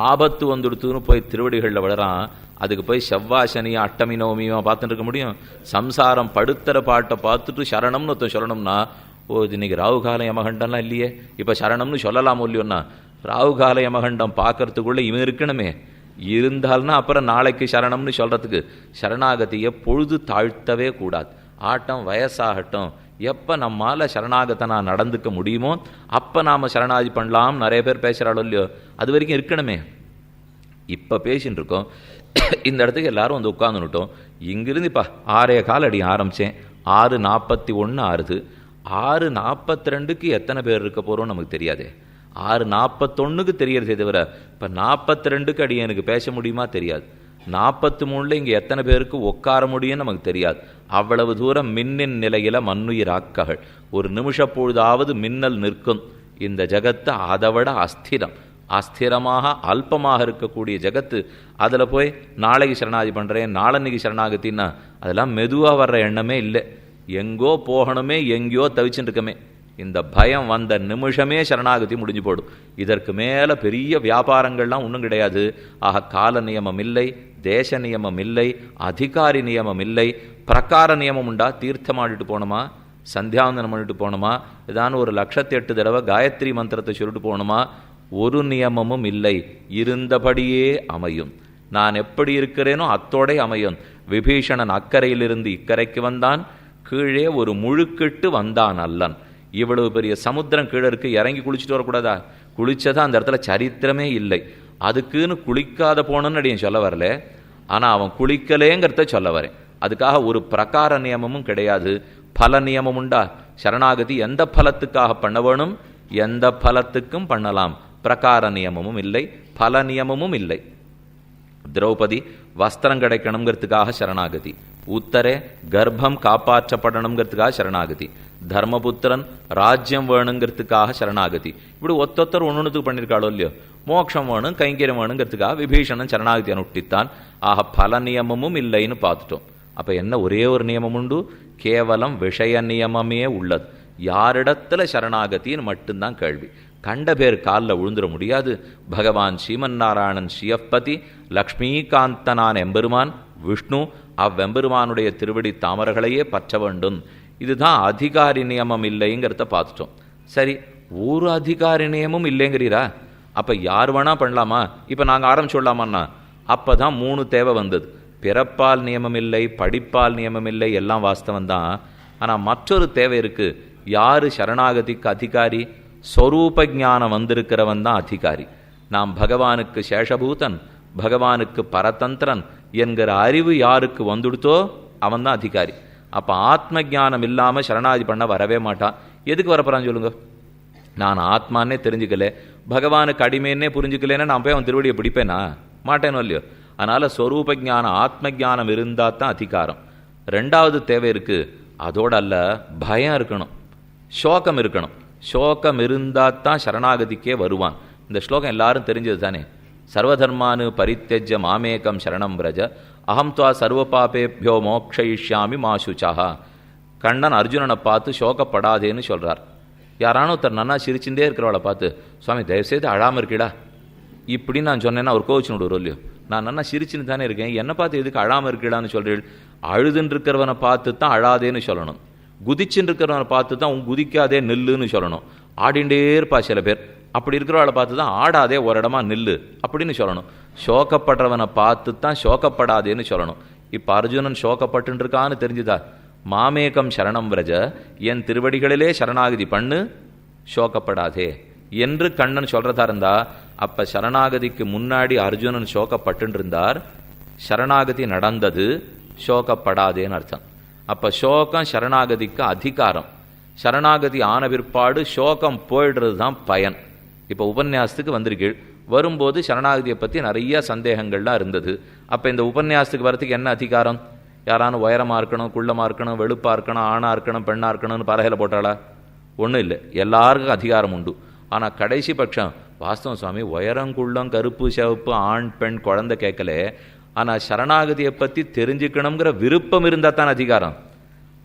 ஆபத்து வந்துடுத்துன்னு போய் திருவடிகளில் விடறான். அதுக்கு போய் செவ்வாய் சனியா அஷ்டமி நவமியுமா பார்த்துட்டு இருக்க முடியும்? சம்சாரம் படுத்துற பாட்டை பார்த்துட்டு சரணம்னு ஒருத்தன் சொல்லணும்னா, ஓ இது இன்னைக்கு ராகுகால யமகண்டம்லாம் இல்லையே, இப்போ சரணம்னு சொல்லலாமோ இல்லையோன்னா, ராகுகால யமகண்டம் பார்க்கறதுக்குள்ளே இவன் இருக்கணுமே. இருந்தால்னா அப்புறம் நாளைக்கு சரணம்னு சொல்கிறதுக்கு. சரணாகதியை பொழுது தாழ்த்தவே கூடாது. ஆட்டம் வயசாகட்டும், எப்போ நம்மால் சரணாகத்தை நான் நடந்துக்க முடியுமோ அப்போ நாம் சரணாகதி பண்ணலாம். நிறைய பேர் பேசுகிறாளோ இல்லையோ, அது வரைக்கும் இருக்கணுமே. இப்போ பேசின்னு இருக்கோம், இந்த இடத்துக்கு எல்லாரும் வந்து உட்காந்துட்டோம். இங்கிருந்து இப்போ 6:15 அடி ஆரம்பித்தேன், 6:41 ஆறுது. 6:42க்கு எத்தனை பேர் இருக்க போகிறோம் நமக்கு தெரியாதே. 6:41க்கு தெரியறதே தவிர இப்போ 42க்கு அடி எனக்கு பேச முடியுமா தெரியாது. 43 இங்கே எத்தனை பேருக்கு உட்கார முடியும்னு நமக்கு தெரியாது. அவ்வளவு தூரம் மின்னின் நிலையில மண்ணுயிராக்ககள். ஒரு நிமிஷ பொழுதாவது மின்னல் நிற்கும். இந்த ஜகத்து அதை விட அஸ்திரம், அஸ்திரமாக அல்பமாக இருக்கக்கூடிய ஜகத்து. அதில் போய் நாளைக்கு சரணாகதி பண்ணுறேன், நாளன்னைக்கு சரணாகத்தின்னா அதெல்லாம் மெதுவாக வர்ற எண்ணமே இல்லை. எங்கோ போகணுமே, எங்கேயோ தவிச்சுட்டு இருக்கமே. இந்த பயம் வந்த நிமிஷமே சரணாகதி முடிஞ்சு போடும். இதற்கு மேலே பெரிய வியாபாரங்கள்லாம் ஒன்றும் கிடையாது. ஆக கால நியமம் இல்லை, தேச நியமம் இல்லை, அதிகாரி நியமம் இல்லை. பிரகார நியமம் உண்டா? தீர்த்தம் ஆடிட்டு போகணுமா, சந்தியாவந்தனம் பண்ணிட்டு போகணுமா, ஏதான ஒரு 108 தடவை காயத்ரி மந்திரத்தை சொல்லிட்டு போகணுமா? ஒரு நியமமும் இல்லை. இருந்தபடியே அமையும். நான் எப்படி இருக்கிறேனோ அத்தோடே அமையும். விபீஷணன் அக்கறையிலிருந்து இக்கரைக்கு வந்தான், கீழே ஒரு முழுக்கிட்டு வந்தான் அல்லன். இவ்வளவு பெரிய சமுத்திரம் கீழே இருக்கு, இறங்கி குளிச்சுட்டு வரக்கூடாதா? குளிச்சதா அந்த இடத்துல சரித்திரமே இல்லை. அதுக்குன்னு குளிக்காத போனன்னு அடியன் சொல்ல வரல, ஆனால் அவன் குளிக்கலேங்கிறத சொல்ல வரேன். அதுக்காக ஒரு பிரகார நியமமும் கிடையாது. பல நியமம் உண்டா? சரணாகதி எந்த பலத்துக்காக பண்ண வேணும்? எந்த பலத்துக்கும் பண்ணலாம். பிரகார நியமமும் இல்லை, பல நியமமும் இல்லை. திரௌபதி வஸ்திரம் கிடைக்கணுங்கிறதுக்காக சரணாகதி, உத்தரே கர்ப்பம் காப்பாற்றப்படணுங்கிறதுக்காக சரணாகதி, தர்மபுத்திரன் ராஜ்யம் வேணுங்கிறதுக்காக சரணாகதி. இப்படி ஒத்தொத்தர் ஒன்றுத்துக்கு பண்ணியிருக்காளோ இல்லையோ. மோட்சம் வேணும், கைங்கரியம் வேணுங்கிறதுக்காக விபீஷணன் சரணாகதி அனுஷ்டித்தான். ஆக பல நியமமும் இல்லைன்னு பார்த்துட்டோம். அப்போ என்ன? ஒரே ஒரு நியமம் உண்டு, கேவலம் விஷய நியமமே உள்ளது. யாரிடத்துல சரணாகத்தின்னு மட்டும்தான் கேள்வி. கண்ட பேர் காலில் விழுந்துட முடியாது. பகவான் ஸ்ரீமன் நாராயணன் ஸ்ரீயப்பதி, லக்ஷ்மிகாந்தனான் எம்பெருமான் விஷ்ணு, அவ்வெம்பெருமானுடைய திருவடி தாமரைகளையே பற்ற வேண்டும். இதுதான் அதிகாரி நியமம் இல்லைங்கிறத பார்த்துட்டோம். சரி, ஒரு அதிகாரி நியமும் இல்லைங்கிறீரா? அப்போ யார் வேணா பண்ணலாமா? இப்போ நாங்கள் ஆரம்பிச்சுடலாமான்னா அப்போ தான் 3 தேவை வந்தது. பிறப்பால் நியமம் இல்லை, படிப்பால் நியமம் இல்லை, எல்லாம் வாஸ்தவம் தான். ஆனால் மற்றொரு தேவை இருக்கு. யார் சரணாகதிக்கு அதிகாரி? ஸ்வரூப ஞானம் வந்திருக்கிறவன் தான் அதிகாரி. நாம் பகவானுக்கு சேஷபூதன், பகவானுக்கு பரதந்திரன் என்கிற அறிவு யாருக்கு வந்துடுத்தோ அவன் தான் அதிகாரி. அப்போ ஆத்ம ஜானம் இல்லாமல் சரணாகதி பண்ண வரவே மாட்டான். எதுக்கு வரப்போறான்னு சொல்லுங்க? நான் ஆத்மானே தெரிஞ்சுக்கல, பகவானுக்கு அடிமைன்னே புரிஞ்சுக்கலன்னா நான் போய் அவன் திருவடியை பிடிப்பேனா? மாட்டேனோ இல்லையோ. அதனால ஸ்வரூப ஜானம் ஆத்ம ஜானம் இருந்தால் தான் அதிகாரம். 2வது தேவை இருக்கு. அதோட அல்ல, பயம் இருக்கணும், சோகம் இருக்கணும். சோகம் இருந்தால் தான் சரணாகதிக்கே வருவான். இந்த ஸ்லோகம் எல்லாரும் தெரிஞ்சது தானே. சர்வதர்மானு பரித்யஜ்ய மாமேகம் சரணம் விரஜ, அகம் துவா சர்வ பாபேபியோ மோக்ஷயிஷ்யாமி மாசுச்சாஹா. கண்ணன் அர்ஜுனனை பார்த்து சோகப்படாதேன்னு சொல்கிறார். யாரானோ ஒருத்தர் நன்னா சிரிச்சுட்டே இருக்கிறவளை பார்த்து, சுவாமி தயவுசெய்து அழாமல் இருக்கீடா இப்படின்னு நான் சொன்னேன்னா அவர் கோவிச்சுன்னு விடுவோம் இல்லையோ. நான் நல்லா சிரிச்சுன்னு தானே இருக்கேன், என்னை பார்த்து எதுக்கு அழாமல் இருக்கலான்னு சொல்கிறீள்? அழுதுன்னு இருக்கிறவனை பார்த்து தான் அழாதேன்னு சொல்லணும், குதிச்சுன்னு இருக்கிறவனை பார்த்து தான் உன் குதிக்காதே நில்லுன்னு சொல்லணும். ஆடிண்டே இருப்பா சில பேர், அப்படி இருக்கிறவளை பார்த்து தான் ஆடாதே ஒரு இடமா நில்லு அப்படின்னு சொல்லணும். சோகப்படுறவனை பார்த்து தான் சோகப்படாதேன்னு சொல்லணும். இப்போ அர்ஜுனன் சோகப்பட்டு இருக்கான்னு தெரிஞ்சுதா? மாமேகம் சரணம் விரஜ, என் திருவடிகளிலே சரணாகதி பண்ணு, சோகப்படாதே என்று கண்ணன் சொல்றதா இருந்தா, அப்ப சரணாகதிக்கு முன்னாடி அர்ஜுனன் சோகப்பட்டு இருந்தார், சரணாகதி நடந்தது, சோகப்படாதேன்னு அர்த்தம். அப்ப சோகம் சரணாகதிக்கு அதிகாரம். சரணாகதி ஆன பிற்பாடு சோகம் போயிடுறது தான் பயன். இப்போ உபன்யாசத்துக்கு வந்திருக்கீள், வரும்போது சரணாகதியை பற்றி நிறைய சந்தேகங்கள்லாம் இருந்தது. அப்போ இந்த உபன்யாசத்துக்கு வரத்துக்கு என்ன அதிகாரம்? யாரானு உயரமாக இருக்கணும், குள்ளமாக இருக்கணும், வெளுப்பாக இருக்கணும், ஆணாக இருக்கணும், பெண்ணாக இருக்கணும்னு பலகையில் போட்டாளா? ஒன்றும் இல்லை, எல்லாருக்கும் அதிகாரம் உண்டு. ஆனால் கடைசி பட்சம் வாஸ்தவம் சுவாமி, உயரம் குள்ளம் கருப்பு சிவப்பு ஆண் பெண் குழந்தை கேட்கல, ஆனால் சரணாகதியை பற்றி தெரிஞ்சுக்கணுங்கிற விருப்பம் இருந்தால் தான் அதிகாரம்.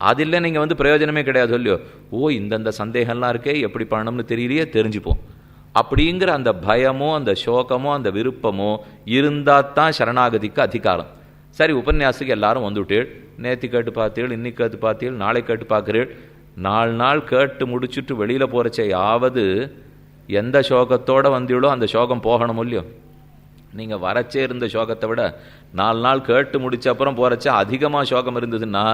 அதில் நீங்கள் பிரயோஜனமே கிடையாது இல்லையோ. ஓ, இந்தந்த சந்தேகம்லாம் இருக்கே, எப்படி பண்ணணும்னு தெரியலையே, தெரிஞ்சுப்போம் அப்படிங்கிற அந்த பயமோ அந்த சோகமோ அந்த விருப்பமோ இருந்தால் தான் சரணாகதிக்கு அதிகாரம். சரி, உபன்யாசத்துக்கு எல்லாரும் வந்துவிட்டேள், நேற்று கேட்டு பார்த்தீள், இன்னைக்கு கேட்டு பார்த்தீள், நாளை கேட்டு பார்க்குறீள். 4 நாள் கேட்டு முடிச்சுட்டு வெளியில் போகிறச்ச யாவது எந்த சோகத்தோடு வந்தீங்களோ அந்த சோகம் போகணும் இல்லையோ. நீங்கள் வரச்சே இருந்த சோகத்தை விட 4 நாள் கேட்டு முடிச்ச அப்புறம் போகிறச்ச அதிகமாக சோகம் இருந்ததுன்னா,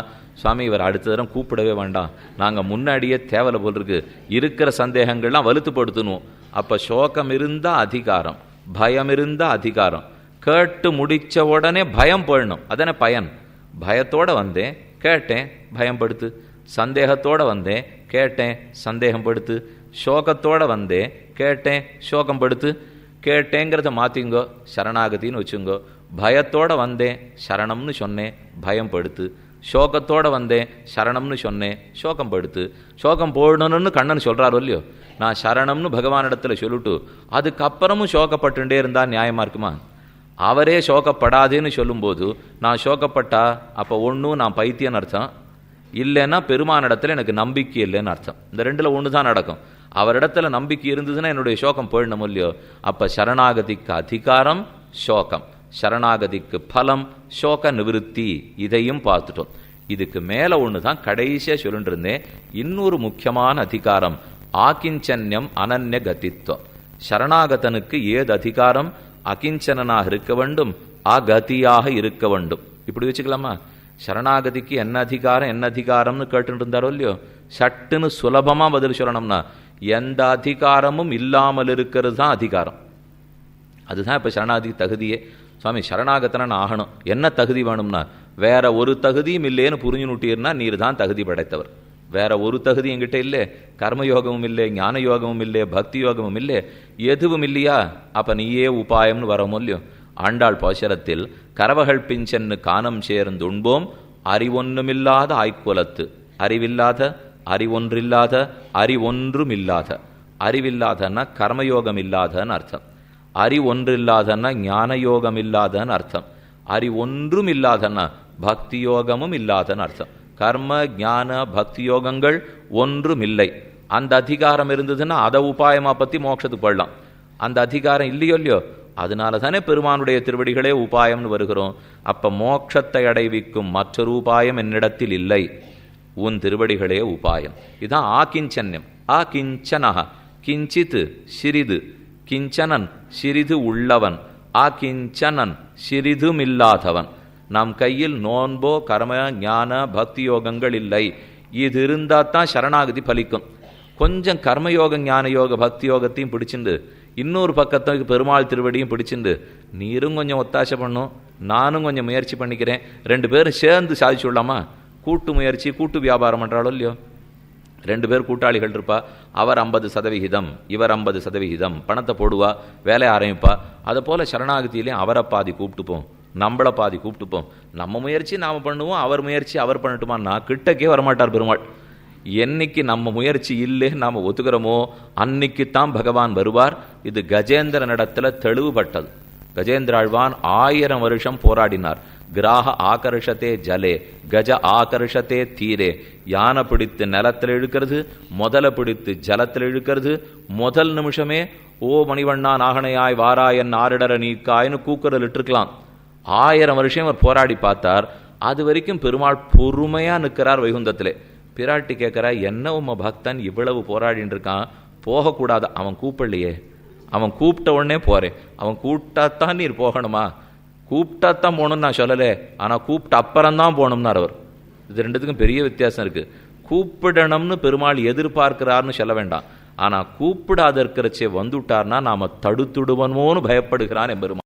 சுவாமி இவர் அடுத்த தரம் கூப்பிடவே வேண்டாம், நாங்கள் முன்னாடியே தேவலை போல் இருக்கு, இருக்கிற சந்தேகங்கள்லாம் வலுத்துப்படுத்தணும். அப்போ சோகம் இருந்தால் அதிகாரம், பயம் இருந்தால் அதிகாரம். கேட்டு முடித்த உடனே பயம் போயிடணும், அதானே பயன். பயத்தோடு வந்தேன் கேட்டேன், பயம் படுத்து. சந்தேகத்தோடு வந்தேன் கேட்டேன், சந்தேகம் படுத்து. சோகத்தோடு வந்தேன் கேட்டேன், சோகம் படுத்து. கேட்டேங்கிறத மாற்றிங்கோ, சரணாகதின்னு வச்சுங்கோ. பயத்தோடு வந்தேன் சரணம்னு சொன்னேன், பயம் படுத்து. சோகத்தோடு வந்தேன் சரணம்னு சொன்னேன், சோகம் படுத்து. சோகம் போடணும்னு கண்ணன் சொல்கிறாரோ இல்லையோ. நான் சரணம்னு பகவானிடத்தில் சொல்லிட்டு அதுக்கப்புறமும் சோகப்பட்டுட்டே இருந்தால் நியாயமாக இருக்குமா? அவரே சோகப்படாதேன்னு சொல்லும்போது நான் சோகப்பட்டா அப்போ ஒன்றும் நான் பைத்தியன்னு அர்த்தம், இல்லைன்னா பெருமானிடத்தில் எனக்கு நம்பிக்கை இல்லைன்னு அர்த்தம். இந்த ரெண்டில் ஒன்று தான் நடக்கும். அவரிடத்துல நம்பிக்கை இருந்ததுன்னா என்னுடைய சோகம் போயிடணும் இல்லையோ. அப்போ சரணாகதிக்கு அதிகாரம் சோகம், சரணாகதிக்கு பலம் சோக நிவிருத்தி. இதையும் பார்த்துட்டோம். இதுக்கு மேலே ஒன்று தான் கடைசியாக சொல்லிட்டு இருந்தேன், இன்னொரு முக்கியமான அதிகாரம் ஆகிஞ்சன்யம் அனன்ய கதித்வம். சரணாகதனுக்கு ஏது அதிகாரம்? அகிஞ்சனாக இருக்க வேண்டும், அகதியாக இருக்க வேண்டும். இப்படி வச்சுக்கலாமா? சரணாகதிக்கு என்ன அதிகாரம் என்ன அதிகாரம்னு கேட்டு இருந்தாரோ இல்லையோ. சட்டுன்னு சுலபமாக பதில் சொல்லணும்னா, எந்த அதிகாரமும் இல்லாமல் இருக்கிறது தான் அதிகாரம். அதுதான் இப்போ சரணாகதிக்கு தகுதியே. சுவாமி சரணாகத்தனன் ஆகணும், என்ன தகுதி வேணும்னா, வேற ஒரு தகுதியும் இல்லைன்னு புரிஞ்சுனுட்டீர்னா நீர் தான் தகுதி படைத்தவர். வேற ஒரு தகுதி என்கிட்ட இல்லை, கர்மயோகமும் இல்லை, ஞான யோகமும் இல்லை, பக்தி யோகமும் இல்லை, எதுவும் இல்லையா? அப்போ நீயே உபாயம்னு வரமோ இல்லையோ. ஆண்டாள் பாசுரத்தில் கரவகள் பிஞ்சென்னு காணம் சேர்ந்து உண்போம் அறிவொன்றுமில்லாத ஆய்க்குலத்து. அறிவில்லாத, அறிவொன்றில்லாத, அறிவொன்றும் இல்லாத. அறிவில்லாதன்னா கர்மயோகம் இல்லாதன்னு அர்த்தம். அறிவொன்றில்லாதன்னா ஞான யோகம் இல்லாதன்னு அர்த்தம். அறிவொன்றும் இல்லாதன்னா பக்தி யோகமும் இல்லாதன்னு அர்த்தம். கர்ம ஞான பக்தி யோகங்கள் ஒன்றும் இல்லை. அந்த அதிகாரம் இருந்ததுன்னா அதை உபாயமாக பற்றி மோட்சத்துக்கு போடலாம். அந்த அதிகாரம் இல்லையோ இல்லையோ, அதனால தானே பெருமானுடைய திருவடிகளே உபாயம்னு வருகிறோம். அப்போ மோட்சத்தை அடைவிக்கும் மற்றொரு உபாயம் என்னிடத்தில் இல்லை, உன் திருவடிகளே உபாயம். இதுதான் ஆகிஞ்சன்யம். ஆகிஞ்சனஹ, கிஞ்சித் சிறிது, கிஞ்சனன் சிறிது உள்ளவன், ஆகிஞ்சனன் சிறிதுமில்லாதவன். நம் கையில் நோன்போ கர்ம ஞான பக்தி யோகங்கள் இல்லை. இது இருந்தால் தான் சரணாகதி பலிக்கும். கொஞ்சம் கர்மயோக ஞான யோக பக்தி யோகத்தையும் பிடிச்சிருந்து இன்னொரு பக்கத்துக்கு பெருமாள் திருவடியும் பிடிச்சிருந்து நீரும் கொஞ்சம் ஒத்தாசை பண்ணும், நானும் கொஞ்சம் முயற்சி பண்ணிக்கிறேன், 2 பேரும் சேர்ந்து சாதிச்சு விடலாமா? கூட்டு முயற்சி, கூட்டு வியாபாரம் பண்ணுறாளோ இல்லையோ. 2 பேர் கூட்டாளிகள் இருப்பா, அவர் 50%, இவர் 50%, பணத்தை போடுவா, வேலையை ஆரம்பிப்பா. அதை போல் சரணாகதியிலையும் அவரை பாதி கூப்பிட்டுப்போம், நம்மளை பாதி கூப்பிட்டுப்போம். நம்ம முயற்சி நாம் பண்ணுவோம், அவர் முயற்சி அவர் பண்ணட்டுமான்னா கிட்டக்கே வரமாட்டார் பெருமாள். என்னைக்கு நம்ம முயற்சி இல்லை நாம் ஒத்துக்கிறோமோ அன்னைக்குத்தான் பகவான் வருவார். இது கஜேந்திரனிடத்தில் தெளிவுபட்டது. கஜேந்திர ஆழ்வான் 1000 வருஷம் போராடினார். கிராக ஆகர்ஷத்தே ஜலே, கஜ ஆகர்ஷத்தே தீரே. யானை பிடித்து நிலத்தில் இழுக்கிறது, முதல பிடித்து ஜலத்தில் இழுக்கிறது. முதல் நிமிஷமே ஓ மணிவண்ணா நாகனையாய் வாராயன் ஆரிடர நீக்காய்னு கூக்குரல் இட்டிருக்கலாம். 1000 வருஷம் அவர் போராடி பார்த்தார். அது வரைக்கும் பெருமாள் பொறுமையா நிற்கிறார் வைகுந்தத்திலே. பிராட்டி கேட்கிறா, என்ன உம்ம பக்தன் இவ்வளவு போராடின்னு இருக்கான், போகக்கூடாது. அவன் கூப்பிடலையே, அவன் கூப்பிட்ட உடனே போறேன். அவன் கூப்பிட்டாத்தான் நீர் போகணுமா? கூப்பிட்டாத்தான் போகணும்னு நான் சொல்லலை, ஆனா கூப்பிட்ட அப்புறம்தான் போகணும்னார் அவர். இது ரெண்டுத்துக்கும் பெரிய வித்தியாசம் இருக்கு. கூப்பிடணும்னு பெருமாள் எதிர்பார்க்கிறார்னு சொல்ல வேண்டாம், ஆனா கூப்பிடாத இருக்கிறச்சே வந்துட்டார்னா நாம தடுத்துடுவனோன்னு பயப்படுகிறான் எம்பெருமான்.